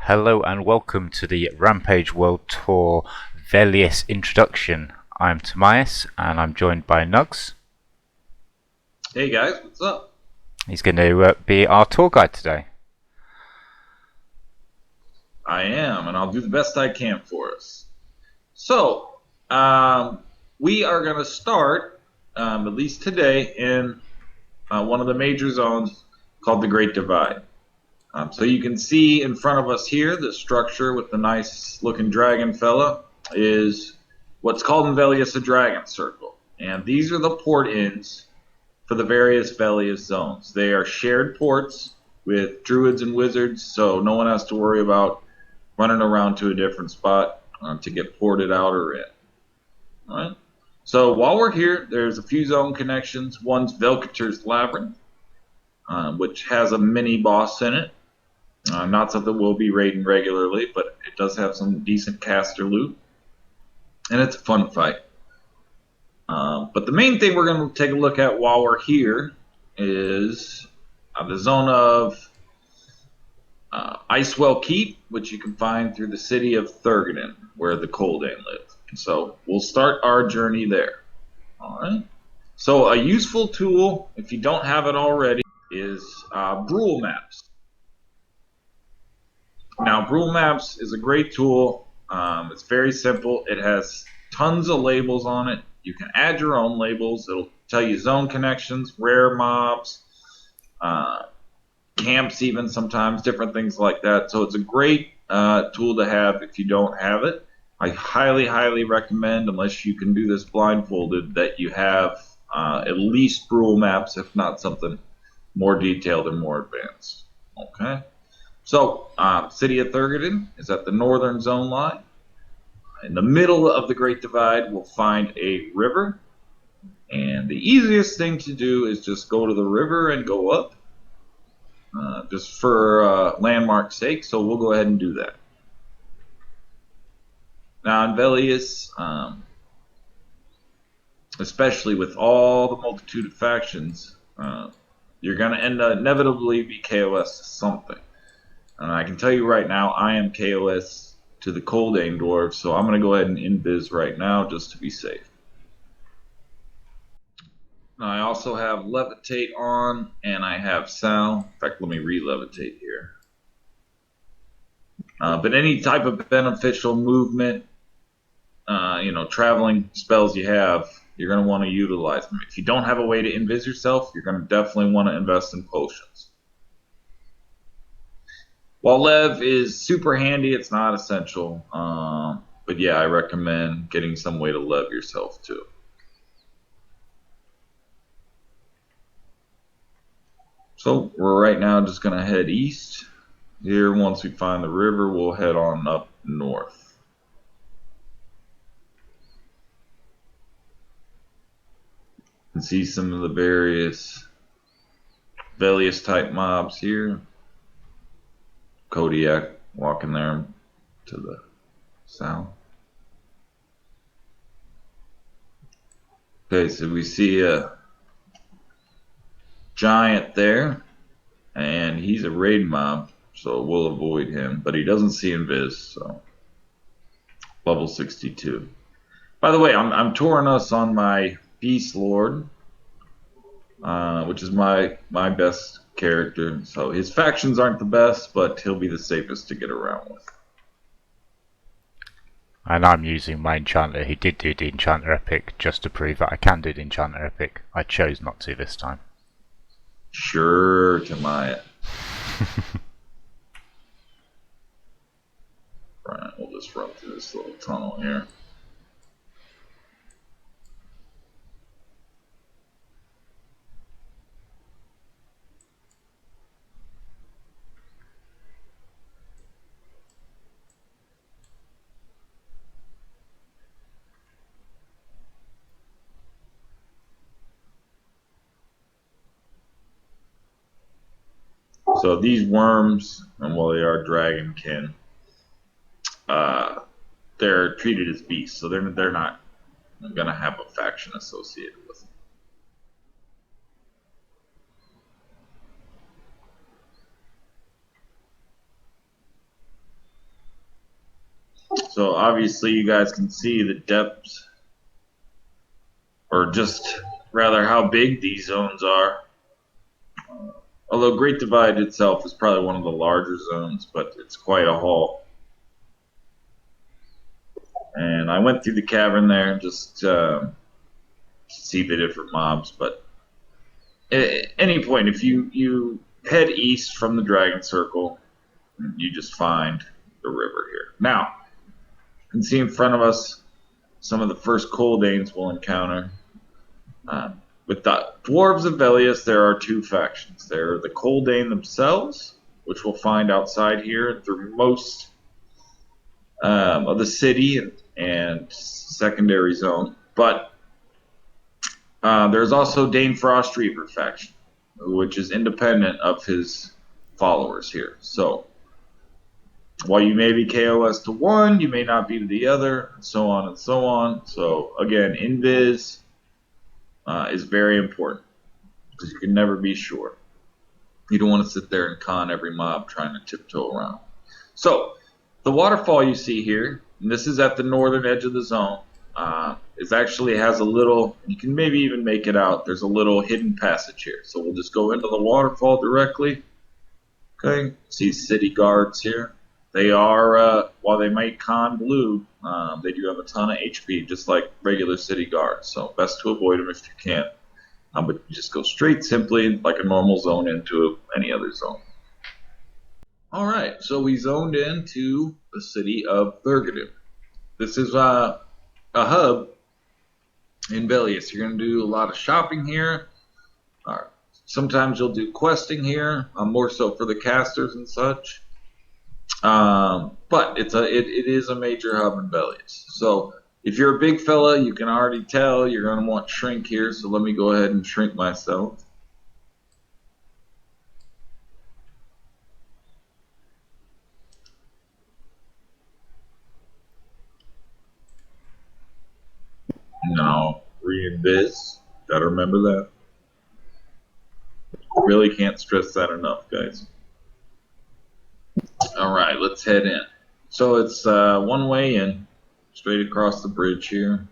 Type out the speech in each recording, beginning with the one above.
Hello and welcome to the Rampage World Tour Velious introduction. I'm Tomias and I'm joined by Nugs. Hey guys, what's up? He's going to be our tour guide today. I am, and I'll do the best I can for us. So, we are going to start, at least today, in one of the major zones called the Great Divide. So you can see in front of us here, the structure with the nice looking dragon fella is what's called in Velious a dragon circle. And these are the port ins for the various Velious zones. They are shared ports with druids and wizards, so no one has to worry about running around to a different spot to get ported out or in. All right. So while we're here, there's a few zone connections. One's Velkater's Labyrinth, which has a mini boss in it. Not something we'll be raiding regularly, but it does have some decent caster loot, and it's a fun fight. But the main thing we're going to take a look at while we're here is the zone of Icewell Keep, which you can find through the city of Thurgadin, where the Dain live. So we'll start our journey there. All right. So a useful tool, if you don't have it already, is Brule Maps. Now, Brule Maps is a great tool. It's very simple. It has tons of labels on it. You can add your own labels. It'll tell you zone connections, rare mobs, camps even sometimes, different things like that. So it's a great tool to have if you don't have it. I highly, highly recommend, unless you can do this blindfolded, that you have at least Brule Maps, if not something more detailed and more advanced. Okay. So, City of Thurgadin is at the northern zone line. In the middle of the Great Divide, we'll find a river. And the easiest thing to do is just go to the river and go up. Just for landmark's sake, so we'll go ahead and do that. Now, in Velious, especially with all the multitude of factions, you're going to inevitably be KOS to something. And I can tell you right now, I am KOS to the Dain dwarves, so I'm going to go ahead and invis right now just to be safe. Now I also have Levitate on, and I have Sal. In fact, let me re-levitate here. But any type of beneficial movement, traveling spells you have, you're going to want to utilize them. If you don't have a way to invis yourself, you're going to definitely want to invest in potions. While Lev is super handy, it's not essential. But yeah, I recommend getting some way to Lev yourself too. So we're right now just going to head east. Here, once we find the river, we'll head on up north. You can see some of the various Velious type mobs here. Kodiak walking there to the south. Okay, so we see a giant there, and he's a raid mob, so we'll avoid him, but he doesn't see invis, so level 62. By the way, I'm touring us on my Beast Lord, which is my best character. So his factions aren't the best, but he'll be the safest to get around with. And I'm using my enchanter who did do the enchanter epic just to prove that I can do the enchanter epic. I chose not to this time. Sure, Tamaya. Right, we'll just run through this little tunnel here. So these worms, and while they are dragonkin, they're treated as beasts, so they're not going to have a faction associated with them. So obviously you guys can see the depths, or just rather how big these zones are. Although Great Divide itself is probably one of the larger zones, but it's quite a haul. And I went through the cavern there just to see the different mobs, but at any point, if you head east from the Dragon Circle, you just find the river here. Now, you can see in front of us some of the first Dains we'll encounter. With the Dwarves of Velious, there are two factions. There are the Dain themselves, which we'll find outside here through most of the city and secondary zone. But there's also Dain Frostweaver faction, which is independent of his followers here. So while you may be KOS to one, you may not be to the other, and so on and so on. So again, invis is very important because you can never be sure. You don't want to sit there and con every mob trying to tiptoe around. So the waterfall you see here, and this is at the northern edge of the zone, it actually has a little, you can maybe even make it out, there's a little hidden passage here. So we'll just go into the waterfall directly. Okay, see city guards here. They are, while they might con blue, they do have a ton of HP, just like regular city guards. So best to avoid them if you can. But you just go straight, simply, like a normal zone into any other zone. Alright, so we zoned into the city of Thurgadin. This is a hub in Velious. You're going to do a lot of shopping here. Sometimes you'll do questing here, more so for the casters and such. But it is a major hub in Velious. So if you're a big fella, you can already tell you're going to want shrink here. So let me go ahead and shrink myself. No, re-invis. Gotta remember that. Really can't stress that enough, guys. Alright, let's head in. So it's one way in, straight across the bridge here.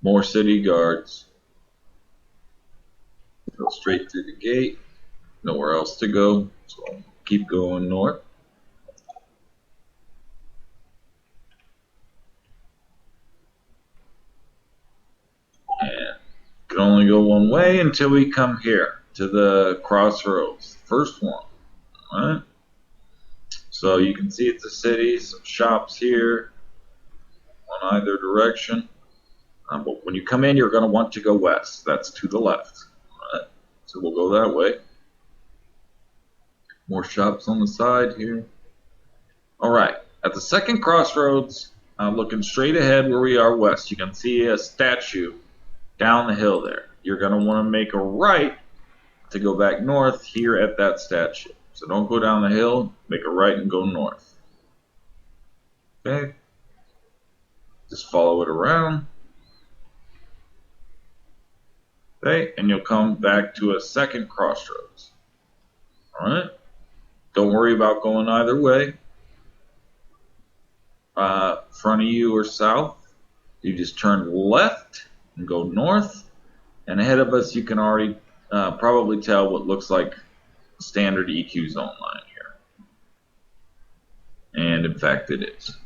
More city guards. Go straight through the gate. Nowhere else to go, so I'll keep going north. And can only go one way until we come here to the crossroads. First one. Alright. So you can see it's a city, some shops here on either direction. But when you come in, you're going to want to go west. That's to the left. Alright. So we'll go that way. More shops on the side here. Alright. At the second crossroads, looking straight ahead where we are west, you can see a statue down the hill there. You're going to want to make a right to go back north here at that statue. So don't go down the hill, make a right and go north. Okay? Just follow it around. Okay? And you'll come back to a second crossroads. Alright? Don't worry about going either way. Front of you or south. You just turn left and go north. And ahead of us, you can already probably tell what looks like a standard EQ zone line here. And in fact, it is.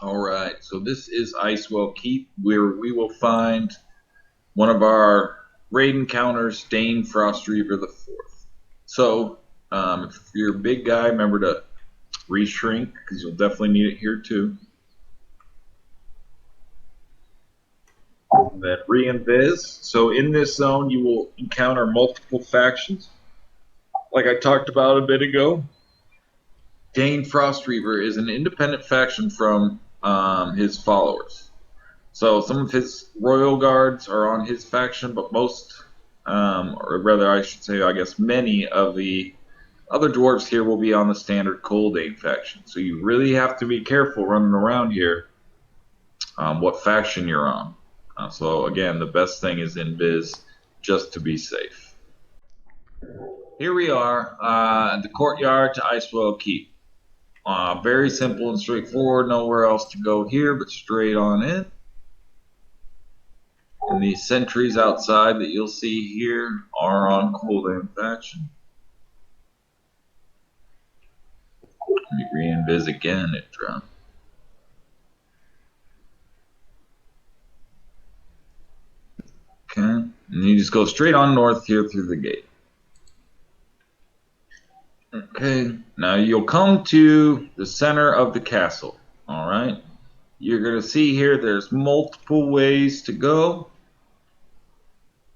Alright, so this is Icewell Keep, where we will find one of our raid encounters, Dain Frostweaver the Fourth. So, if you're a big guy, remember to re-shrink, because you'll definitely need it here too. And then re-invis. So in this zone, you will encounter multiple factions. Like I talked about a bit ago, Dain Frostweaver is an independent faction from his followers. So some of his royal guards are on his faction, but most, or rather I should say, I guess many of the other dwarves here will be on the standard Dain faction. So you really have to be careful running around here what faction you're on. So again, the best thing is invis, just to be safe. Here we are at the courtyard to Icewell Keep. Very simple and straightforward. Nowhere else to go here but straight on in. And these sentries outside that you'll see here are on cooldown faction. Let me re-invis again. It dropped. Okay, and you just go straight on north here through the gate. Okay, now you'll come to the center of the castle. All right, you're gonna see here there's multiple ways to go.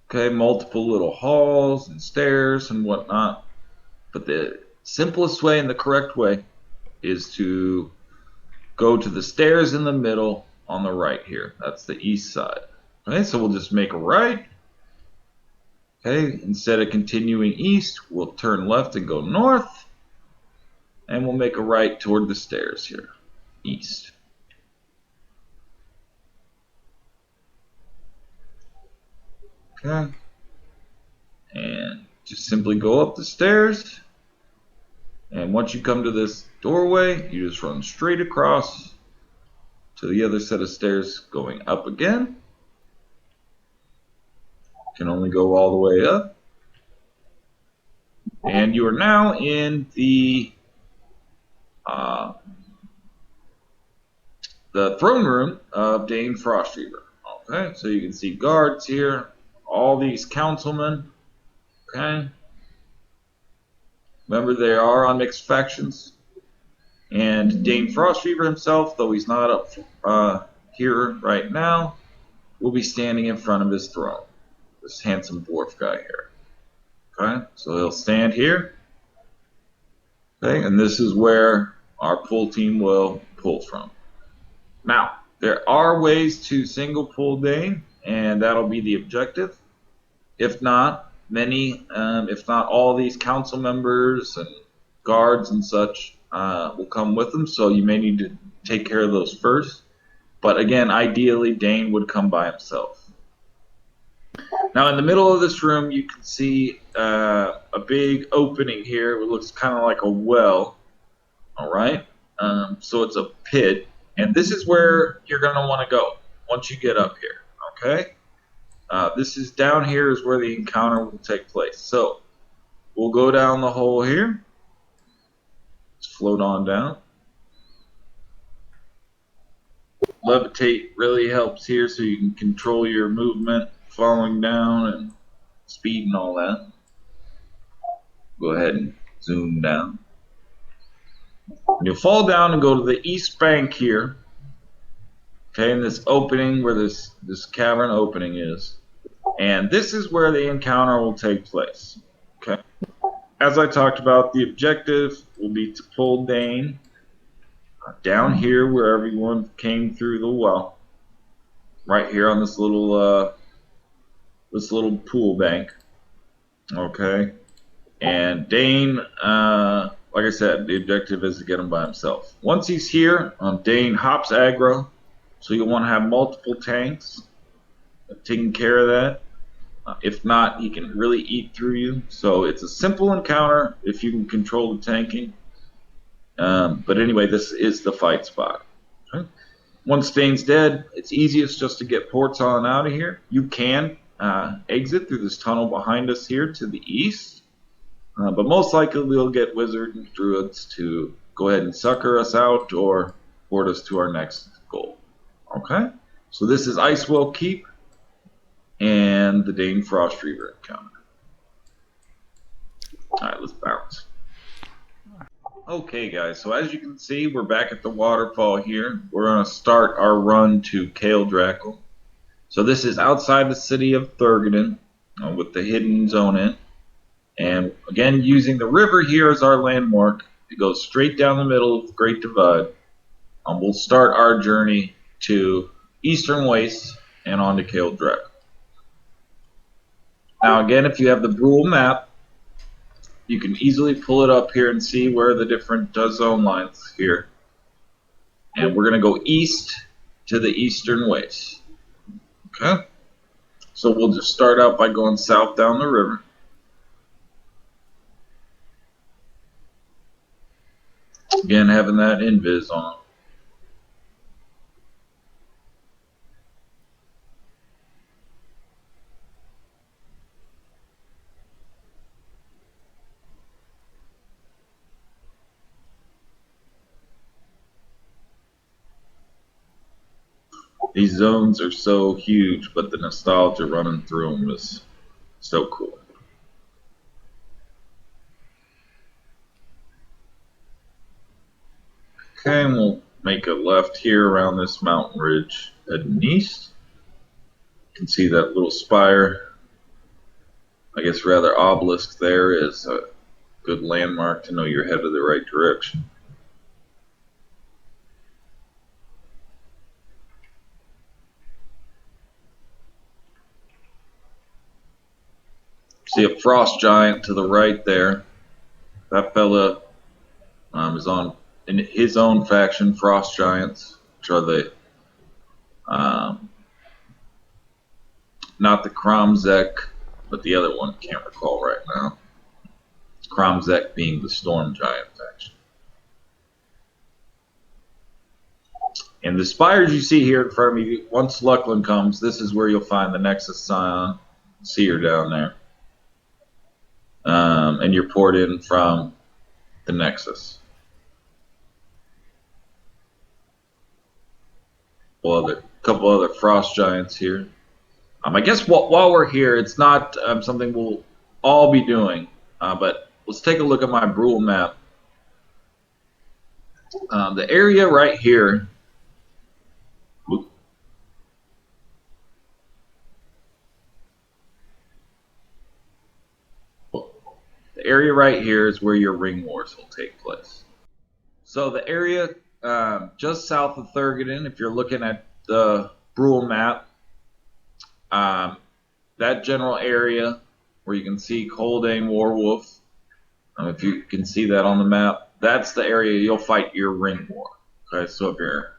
Okay, multiple little halls and stairs and whatnot. But the simplest way and the correct way is to go to the stairs in the middle on the right here. That's the east side. Okay, so we'll just make a right. Okay, instead of continuing east, we'll turn left and go north. And we'll make a right toward the stairs here, east. Okay. And just simply go up the stairs. And once you come to this doorway, you just run straight across to the other set of stairs going up again. You can only go all the way up. And you are now in the throne room of Dain Frostweaver. Okay, so you can see guards here, all these councilmen. Okay, remember they are on mixed factions. And Dain Frostweaver himself, though he's not up here right now, will be standing in front of his throne. This handsome dwarf guy here. Okay, so he'll stand here. Okay, and this is where our pull team will pull from. Now, there are ways to single pull Dain, and that'll be the objective. If not, if not all these council members and guards and such will come with them, so you may need to take care of those first. But again, ideally, Dain would come by himself. Now, in the middle of this room, you can see a big opening here. It looks kind of like a well. All right, so it's a pit. And this is where you're going to want to go once you get up here, okay? This is down here is where the encounter will take place. So we'll go down the hole here. Let's float on down. Levitate really helps here so you can control your movement, falling down and speed and all that. Go ahead and zoom down. You'll fall down and go to the east bank here. Okay, in this opening where this cavern opening is. And this is where the encounter will take place. Okay. As I talked about, the objective will be to pull Dain down here where everyone came through the well. Right here on this little pool bank. Okay. And Dain, like I said, the objective is to get him by himself. Once he's here, Dain hops aggro, so you'll want to have multiple tanks taking care of that. If not, he can really eat through you. So it's a simple encounter if you can control the tanking. But anyway, this is the fight spot. Okay. Once Dain's dead, it's easiest just to get ports on out of here. You can exit through this tunnel behind us here to the east. But most likely we'll get wizards and druids to go ahead and sucker us out or port us to our next goal. Okay? So this is Icewell Keep and the Dain Frostweaver encounter. Alright, let's bounce. Okay guys, so as you can see, we're back at the waterfall here. We're going to start our run to Kael Drakkel. So this is outside the city of Thurgadin with the hidden zone in. And again, using the river here as our landmark, it goes straight down the middle of the Great Divide. We'll start our journey to Eastern Wastes and on to Kael Drakkel. Now again, if you have the Brule map, you can easily pull it up here and see where the different zone lines here. And we're going to go east to the Eastern Wastes. Okay? So we'll just start out by going south down the river. Again, having that invis on. These zones are so huge, but the nostalgia running through them is so cool. Okay, and we'll make a left here around this mountain ridge heading east. You can see that little spire, I guess rather obelisk there, is a good landmark to know you're headed the right direction. See a frost giant to the right there. That fella is on in his own faction, frost giants, which are the not the Kromzek, but the other one, can't recall right now. Kromzek being the storm giant faction. And the spires you see here in front of me, once Luckland comes, this is where you'll find the Nexus Scion. See her down there. And you're poured in from the Nexus. A couple other frost giants here. I guess while we're here, it's not something we'll all be doing, but let's take a look at my Brule map. The area right here. The area right here is where your ring wars will take place. So the area just south of Thurgadin, if you're looking at the Brule map, that general area where you can see Dain Warwolf, if you can see that on the map, that's the area you'll fight your ring war. Okay, so if you're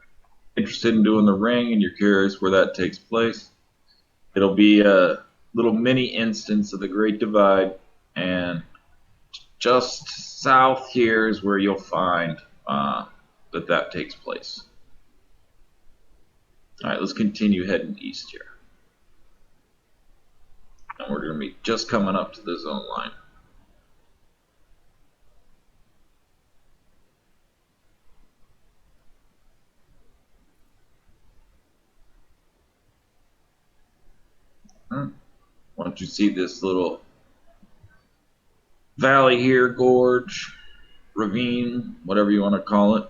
interested in doing the ring and you're curious where that takes place, it'll be a little mini instance of the Great Divide, and just south here is where you'll find that takes place. All right, let's continue heading east here. And we're going to be just coming up to the zone line. Once you see this little valley here, gorge, ravine, whatever you want to call it,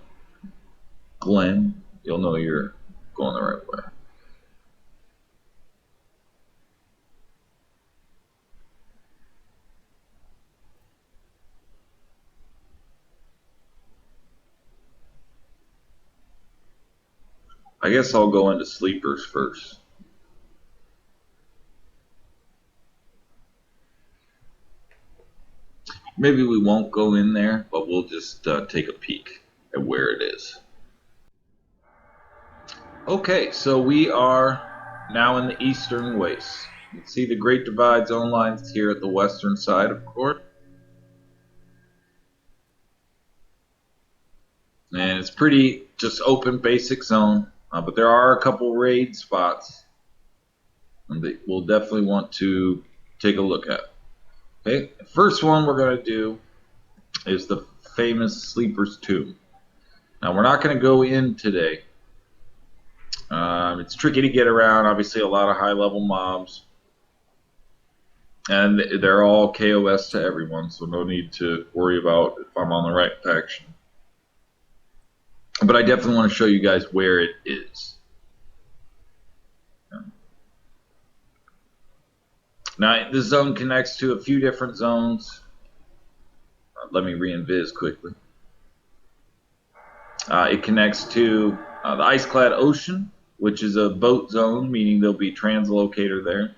glen, you'll know you're going the right way. I guess I'll go into sleepers first. Maybe we won't go in there, but we'll just take a peek at where it is. Okay, so we are now in the eastern waste. You can see the Great Divide zone lines here at the western side, of course. And it's pretty just open, basic zone, but there are a couple raid spots that we'll definitely want to take a look at. Okay, the first one we're going to do is the famous Sleeper's Tomb. Now, we're not going to go in today. It's tricky to get around, obviously a lot of high-level mobs. And they're all KOS to everyone, so no need to worry about if I'm on the right faction. But I definitely want to show you guys where it is. Now, this zone connects to a few different zones. Let me re-invis quickly. It connects to the Ice-Clad Ocean, which is a boat zone, meaning there'll be translocator there.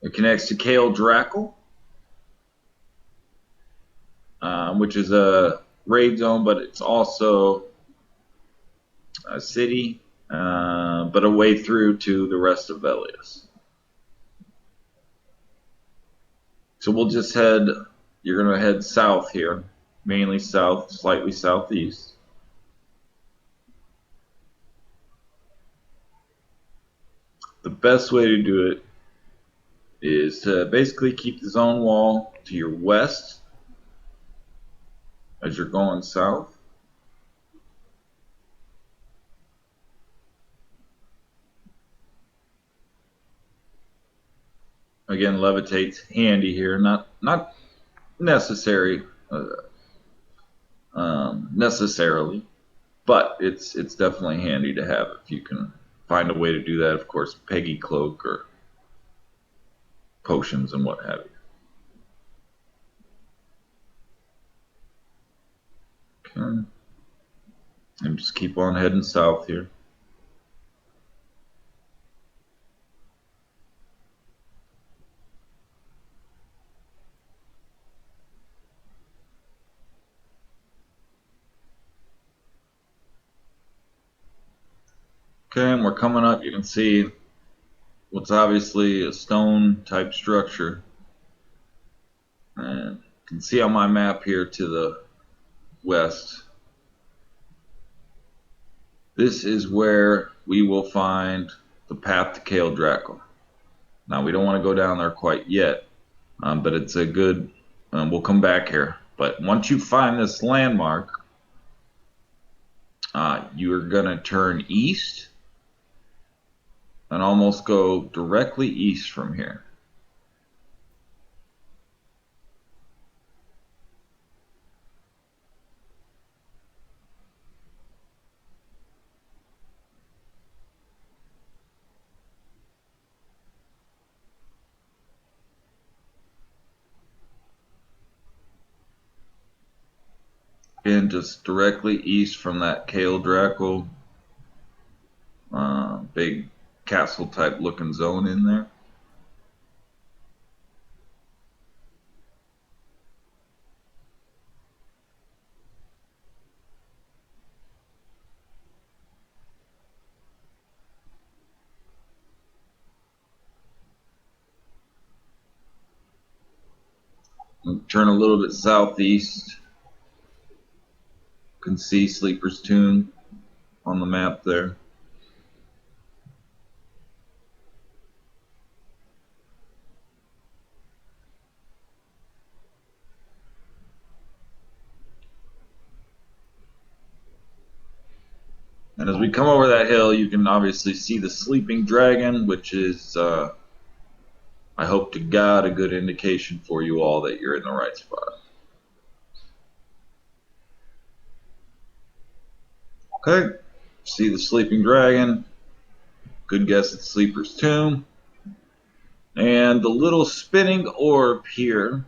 It connects to Kael Drakkel, which is a raid zone, but it's also a city, but a way through to the rest of Velious. So we'll just you're going to head south here. mainly south, slightly southeast. The best way to do it is to basically keep the zone wall to your west as you're going south. Again, levitate's handy here, not necessary necessarily, but it's definitely handy to have if you can find a way to do that. Of course, Peggy cloak or potions and what have you. Okay, and just keep on heading south here. Okay, and we're coming up. You can see what's obviously a stone type structure. And you can see on my map here to the west, this is where we will find the path to Kael Drakkel. Now, we don't want to go down there quite yet, but it's a good, we'll come back here. But once you find this landmark, you're going to turn east and almost go directly east from here. And just directly east from that Kael Drakkel, big castle type looking zone in there. Turn a little bit southeast. You can see Sleeper's Tomb on the map there. And as we come over that hill, you can obviously see the sleeping dragon, which is, I hope to God, a good indication for you all that you're in the right spot. Okay, see the sleeping dragon. Good guess at Sleeper's Tomb. And the little spinning orb here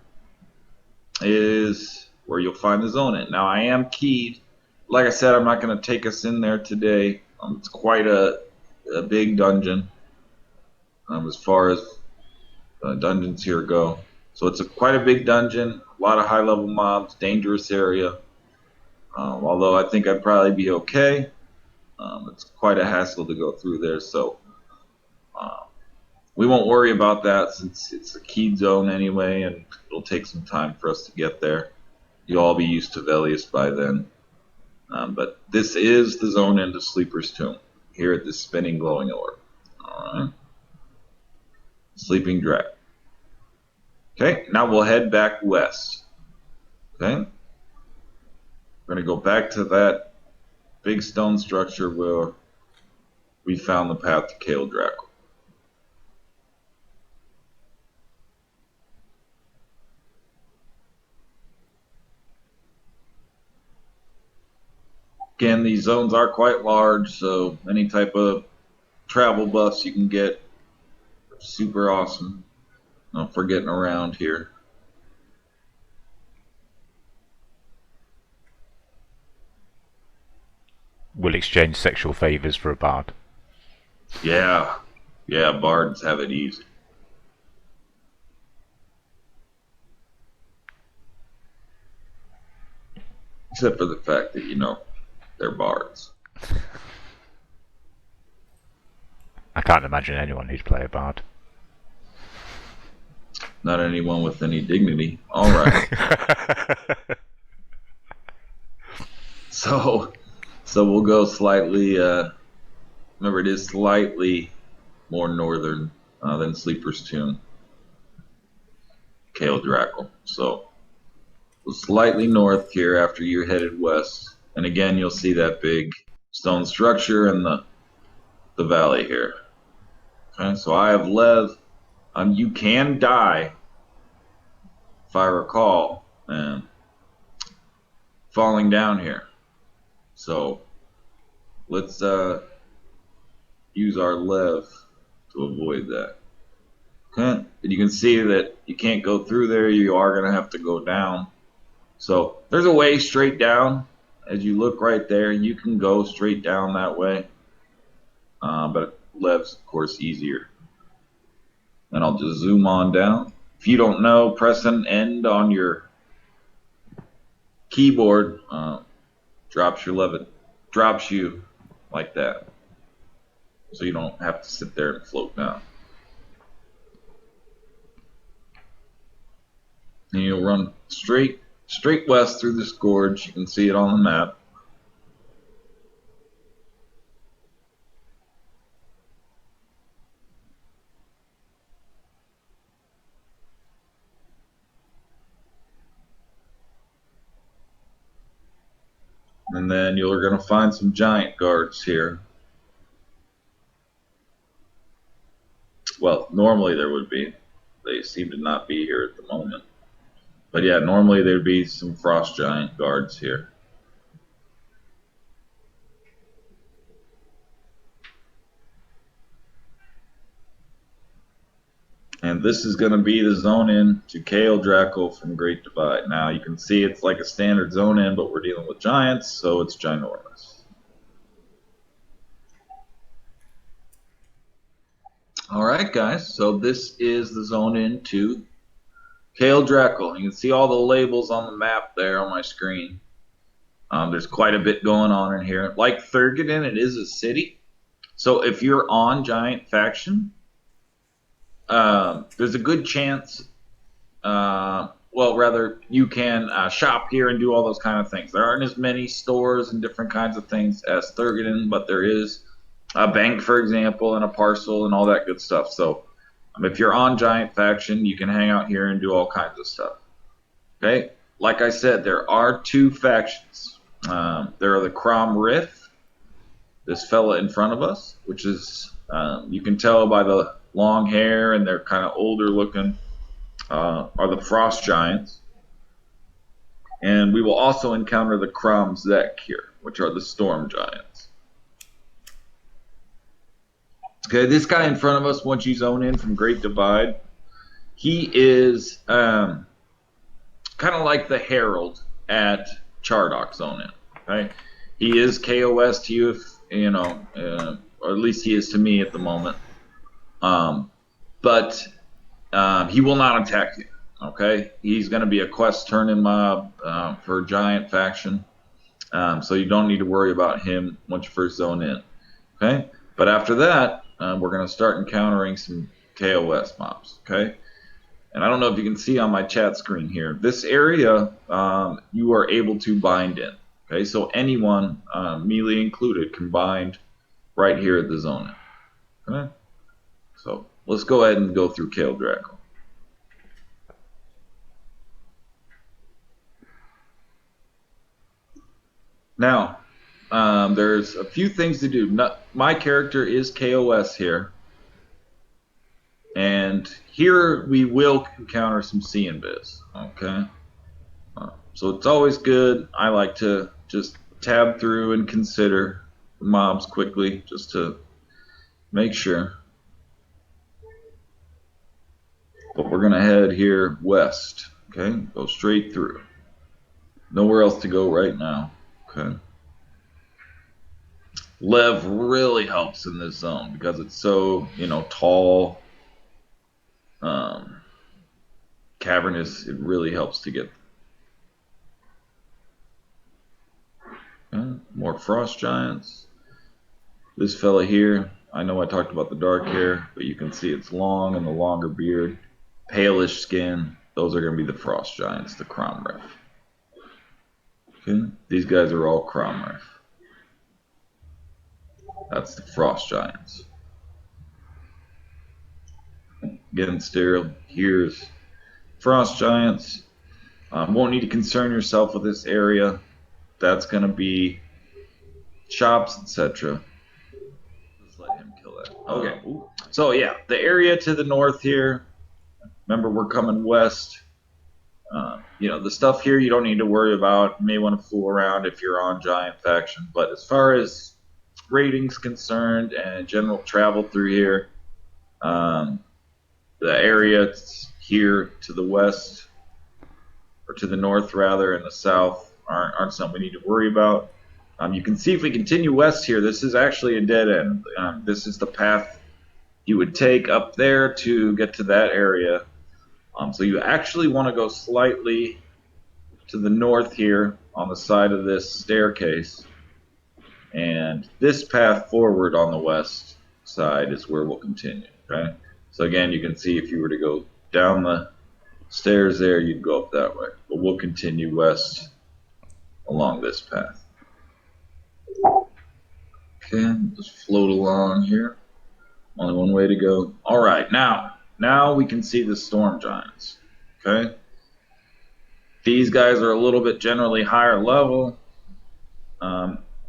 is where you'll find the zone in. Now, I am keyed. Like I said, I'm not going to take us in there today. It's quite a big dungeon as far as dungeons here go. So it's quite a big dungeon, a lot of high-level mobs, dangerous area. Although I think I'd probably be okay. It's quite a hassle to go through there, so we won't worry about that since it's a keyed zone anyway, and it'll take some time for us to get there. You'll all be used to Velious by then. But this is the zone into Sleeper's Tomb, here at this spinning glowing orb. Alright. Sleeping Dragon. Okay, now we'll head back west. Okay? We're going to go back to that big stone structure where we found the path to Kael Drakkel. Again, these zones are quite large, so any type of travel buffs you can get are super awesome for getting around here. We'll exchange sexual favors for a bard. Yeah, bards have it easy. Except for the fact that, they're bards. I can't imagine anyone who'd play a bard. Not anyone with any dignity. Alright. So we'll go slightly. Remember, it is slightly more northern than Sleeper's Tomb, Kael Drakkel. So slightly north here after you're headed west, and again you'll see that big stone structure in the valley here. Okay, so I have Lev. You can die, if I recall, and falling down here. So let's use our Lev to avoid that. Okay, and you can see that you can't go through there. You are going to have to go down. So there's a way straight down. As you look right there, you can go straight down that way. But Lev's, of course, easier. And I'll just zoom on down. If you don't know, press an end on your keyboard drops you like that. So you don't have to sit there and float down. And you'll run straight west through this gorge. You can see it on the map. And then you're going to find some giant guards here. Well, normally there would be. They seem to not be here at the moment. But yeah, normally there'd be some frost giant guards here. And this is going to be the zone in to Kael Drakkel from Great Divide. Now you can see it's like a standard zone in, but we're dealing with giants, so it's ginormous. Alright guys, so this is the zone in to Kael Drakkel. You can see all the labels on the map there on my screen. There's quite a bit going on in here. Like Thurgadin, it is a city. So if you're on Giant Faction, there's a good chance, well, rather, you can shop here and do all those kind of things. There aren't as many stores and different kinds of things as Thurgadin, but there is a bank, for example, and a parcel and all that good stuff. So if you're on Giant Faction, you can hang out here and do all kinds of stuff. Okay? Like I said, there are two factions. There are the Crom Riff, this fella in front of us, which is, you can tell by the long hair and they're kind of older looking, are the Frost Giants. And we will also encounter the Crom Zek here, which are the Storm Giants. Okay, this guy in front of us, once you zone in from Great Divide, he is kind of like the Herald at Chardok zone in. Okay, he is KOS to you, if you know, or at least he is to me at the moment. But he will not attack you. Okay, he's going to be a quest turning mob for Giant Faction, so you don't need to worry about him once you first zone in. Okay, but after that, we're going to start encountering some KOS mobs. Okay, and I don't know if you can see on my chat screen here, this area you are able to bind in. Okay, so anyone, melee included, can bind right here at the zone. Okay, so let's go ahead and go through Kael Drakkel. Now, there's a few things to do. My character is KOS here. And here we will encounter some C&Biz. Okay? So it's always good. I like to just tab through and consider the mobs quickly just to make sure. But we're going to head here west. Okay? Go straight through. Nowhere else to go right now. Okay. Lev really helps in this zone because it's so, tall, cavernous. It really helps to get. Okay. More frost giants. This fella here, I know I talked about the dark hair, but you can see it's long and the longer beard, palish skin. Those are going to be the frost giants, the Crom Riff. Okay, these guys are all Cromrife. That's the Frost Giants. Again, sterile. Here's Frost Giants. Won't need to concern yourself with this area. That's going to be shops, etc. Just let him kill that. Okay. So yeah, the area to the north here. Remember, we're coming west. The stuff here you don't need to worry about. You may want to fool around if you're on Giant Faction. But as far as ratings concerned and general travel through here, the area here to the west, or to the north rather, and the south aren't something we need to worry about. You can see if we continue west here, this is actually a dead end. This is the path you would take up there to get to that area. So you actually want to go slightly to the north here on the side of this staircase. And this path forward on the west side is where we'll continue. Okay. So again, you can see if you were to go down the stairs there, you'd go up that way. But we'll continue west along this path. Okay, just float along here. Only one way to go. Alright, now we can see the Storm Giants. Okay? These guys are a little bit generally higher level.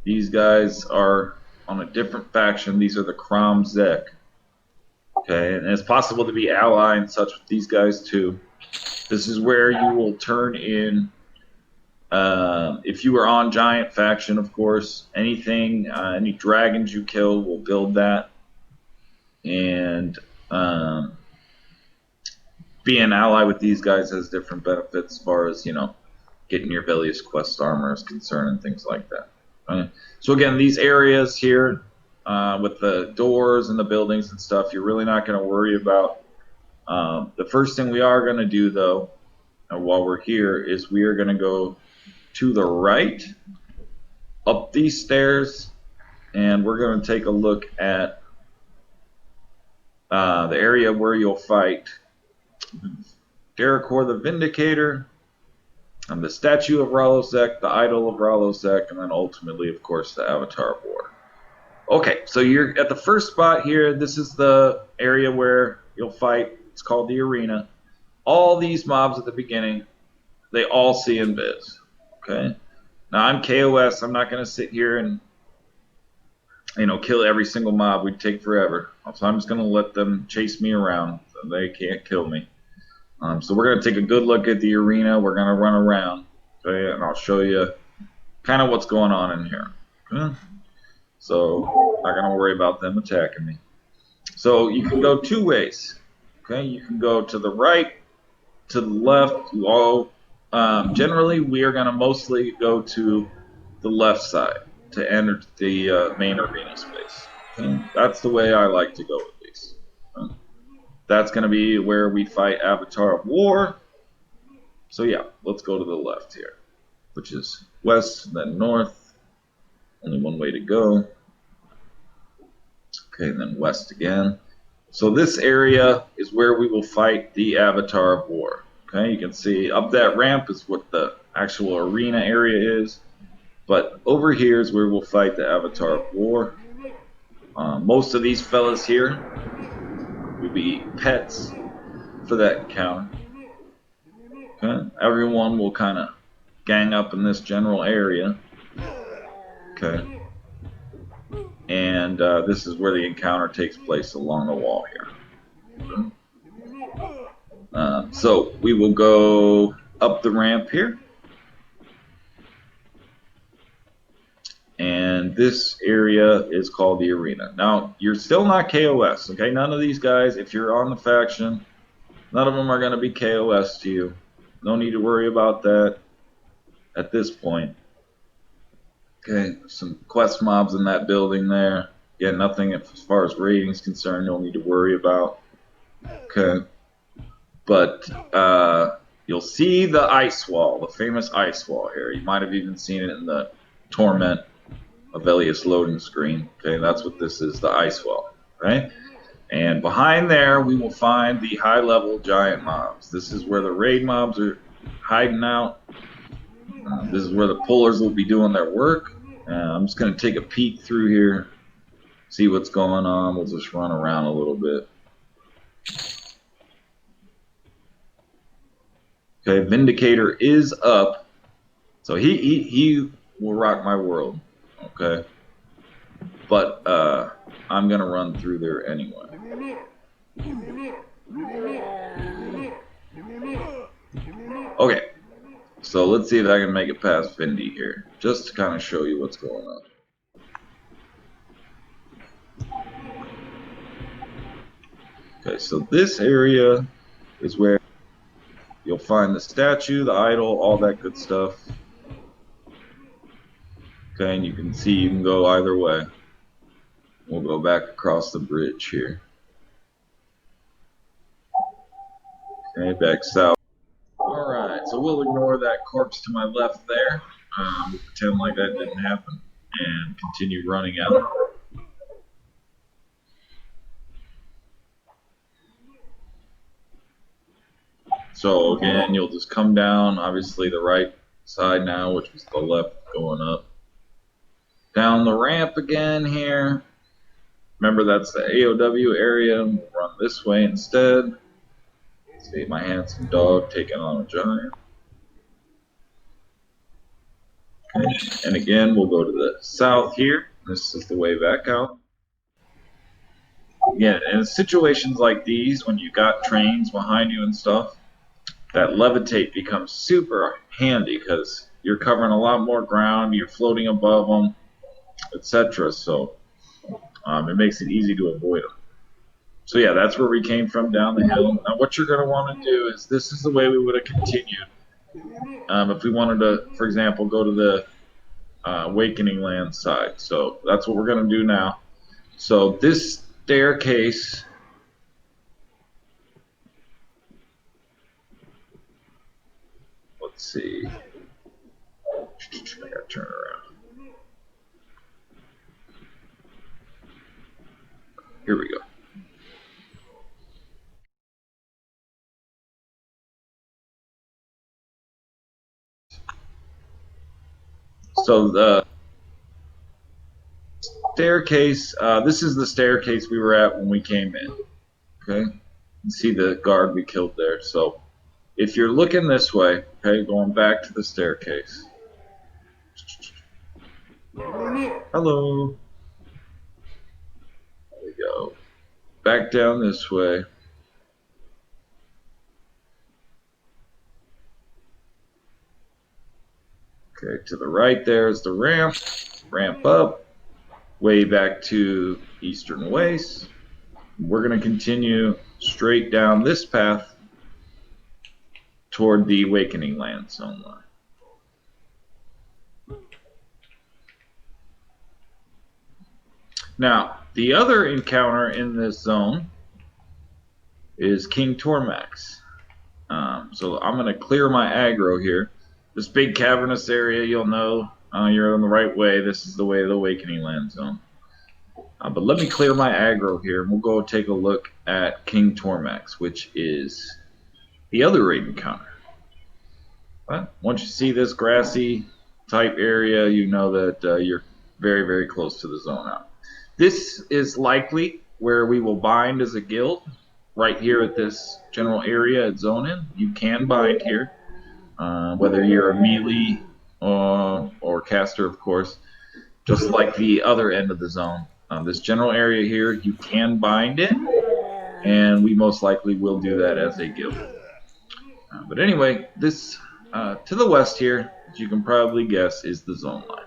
These guys are on a different faction. These are the Crom Zek. Okay, and it's possible to be ally and such with these guys too. This is where you will turn in, if you are on Giant Faction, of course, anything, any dragons you kill will build that. And being an ally with these guys has different benefits as far as, getting your Velious Quest armor is concerned and things like that. So again, these areas here, with the doors and the buildings and stuff, you're really not going to worry about. The first thing we are going to do, though, while we're here, is we are going to go to the right, up these stairs, and we're going to take a look at the area where you'll fight Darakor the Vindicator, and the statue of Rallos, the idol of Rallos, and then ultimately, of course, the Avatar of War. Okay, so you're at the first spot here. This is the area where you'll fight. It's called the arena. All these mobs at the beginning, they all see invis. Okay? Now, I'm KOS. I'm not going to sit here and, kill every single mob. We'd take forever. So I'm just going to let them chase me around. So they can't kill me. So we're going to take a good look at the arena. We're going to run around. Okay? And I'll show you kind of what's going on in here. Okay? So not going to worry about them attacking me. So you can go two ways. Okay? You can go to the right, to the left. Generally, we are going to mostly go to the left side to enter the main arena space. Okay? That's the way I like to go with these. Okay? That's going to be where we fight Avatar of War. So yeah, let's go to the left here, which is west, then north. Only one way to go. Okay, and then west again. So this area is where we will fight the Avatar of War. Okay, you can see up that ramp is what the actual arena area is. But over here is where we'll fight the Avatar of War. Most of these fellas here will be pets for that encounter. Okay, everyone will kind of gang up in this general area. Okay. And this is where the encounter takes place along the wall here. So we will go up the ramp here. And this area is called the arena. Now, you're still not KOS, okay? None of these guys, if you're on the faction, none of them are going to be KOS to you. No need to worry about that at this point. Okay, some quest mobs in that building there. Yeah, nothing as far as rating is concerned you'll need to worry about. Okay. But you'll see the Icewell, the famous Icewell here. You might have even seen it in the Torment of Velious loading screen. Okay, that's what this is, the Icewell. Right? And behind there we will find the high level giant mobs. This is where the raid mobs are hiding out. This is where the pullers will be doing their work. I'm just going to take a peek through here, see what's going on. We'll just run around a little bit. Okay, Vindicator is up, so he will rock my world. Okay, but I'm gonna run through there anyway. Okay, so let's see if I can make it past Vindy here, just to kind of show you what's going on. Okay, so this area is where you'll find the statue, the idol, all that good stuff. Okay, and you can see you can go either way. We'll go back across the bridge here. Okay, back south. Alright, so we'll ignore that corpse to my left there. We'll pretend like that didn't happen and continue running out. So again, you'll just come down, obviously the right side now, which was the left going up. Down the ramp again here. Remember, that's the AOW area. We'll run this way instead. See my handsome dog taking on a giant. Okay. And again, we'll go to the south here. This is the way back out. Again, in situations like these, when you got trains behind you and stuff, that levitate becomes super handy because you're covering a lot more ground, you're floating above them, etc. So it makes it easy to avoid them. So yeah, that's where we came from, down the hill. Now what you're going to want to do is, this is the way we would have continued. If we wanted to, for example, go to the Awakening Land side. So that's what we're going to do now. So this staircase, let's see, I gotta turn around. Here we go. So the staircase, this is the staircase we were at when we came in. Okay, you see the guard we killed there. So if you're looking this way, okay, going back to the staircase. Hello. There we go. Back down this way. Okay, to the right there is the ramp. Ramp up. Way back to Eastern Waste. We're going to continue straight down this path toward the Awakening Land zone line. Now, the other encounter in this zone is King Tormax. So I'm going to clear my aggro here. This big cavernous area, you'll know you're on the right way. This is the way of the Awakening Land zone. But let me clear my aggro here, and we'll go take a look at King Tormax, which is the other raid encounter. But once you see this grassy type area, you know that you're very, very close to the zone out. This is likely where we will bind as a guild, right here at this general area at Zone In. You can bind here, whether you're a melee or caster, of course, just like the other end of the zone. This general area here, you can bind in, and we most likely will do that as a guild. But anyway, this to the west here, as you can probably guess, is the zone line.